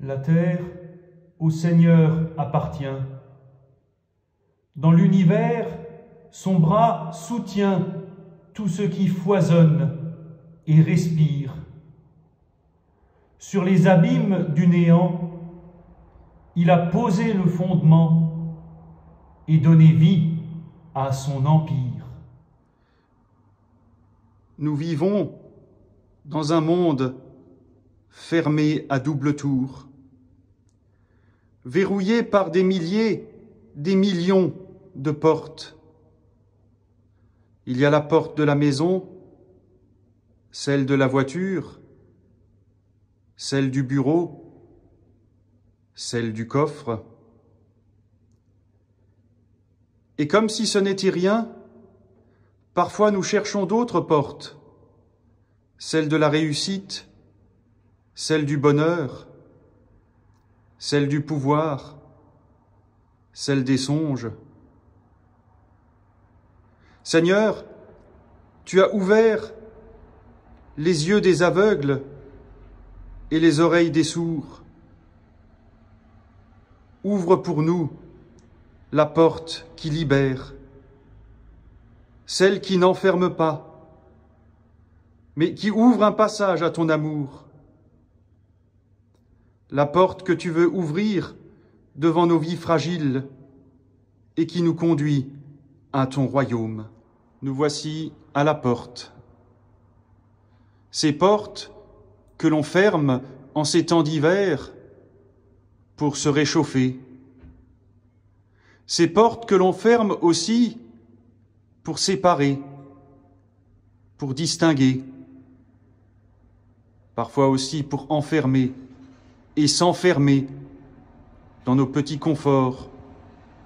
La terre au Seigneur appartient. Dans l'univers, son bras soutient tout ce qui foisonne et respire. Sur les abîmes du néant, il a posé le fondement et donné vie à son empire. Nous vivons dans un monde fermé à double tour, verrouillé par des milliers, des millions de portes. Il y a la porte de la maison, celle de la voiture, celle du bureau, celle du coffre. Et comme si ce n'était rien, parfois nous cherchons d'autres portes, celle de la réussite, celle du bonheur, celle du pouvoir, celle des songes. Seigneur, tu as ouvert les yeux des aveugles et les oreilles des sourds. Ouvre pour nous la porte qui libère, celle qui n'enferme pas, mais qui ouvre un passage à ton amour. La porte que tu veux ouvrir devant nos vies fragiles et qui nous conduit à ton royaume. Nous voici à la porte. Ces portes que l'on ferme en ces temps d'hiver pour se réchauffer. Ces portes que l'on ferme aussi pour séparer, pour distinguer, parfois aussi pour enfermer et s'enfermer dans nos petits conforts,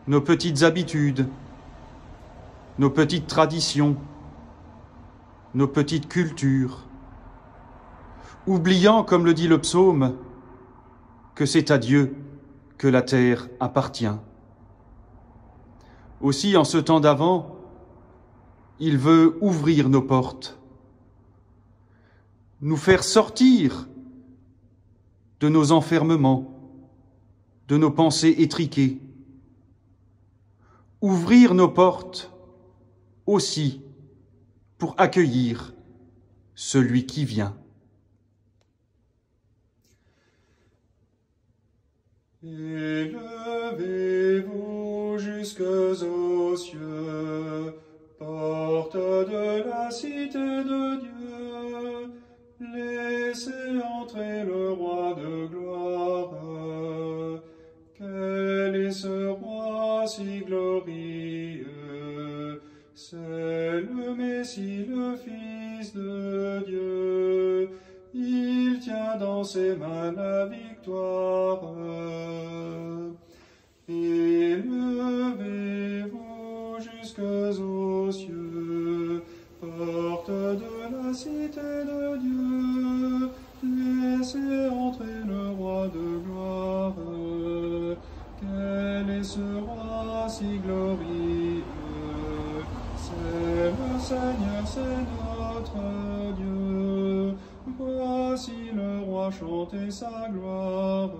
nos petites habitudes, nos petites traditions, nos petites cultures, oubliant, comme le dit le psaume, que c'est à Dieu que la terre appartient. Aussi, en ce temps d'Avent, il veut ouvrir nos portes, nous faire sortir de nos enfermements, de nos pensées étriquées, ouvrir nos portes aussi pour accueillir celui qui vient. Élevez-vous jusqu'aux cieux, porte de la cité de Dieu, laissez entrer le roi de gloire. Quel est ce roi si glorieux? C'est le Messie, le Fils de Dieu. Il tient dans ses mains la victoire. Élevez-vous jusqu'aux cieux, porte de la cité de Dieu, laissez entrer le roi de gloire. Quel est ce roi si glorieux? C'est le Seigneur, c'est notre Dieu. Voici le roi chanter sa gloire.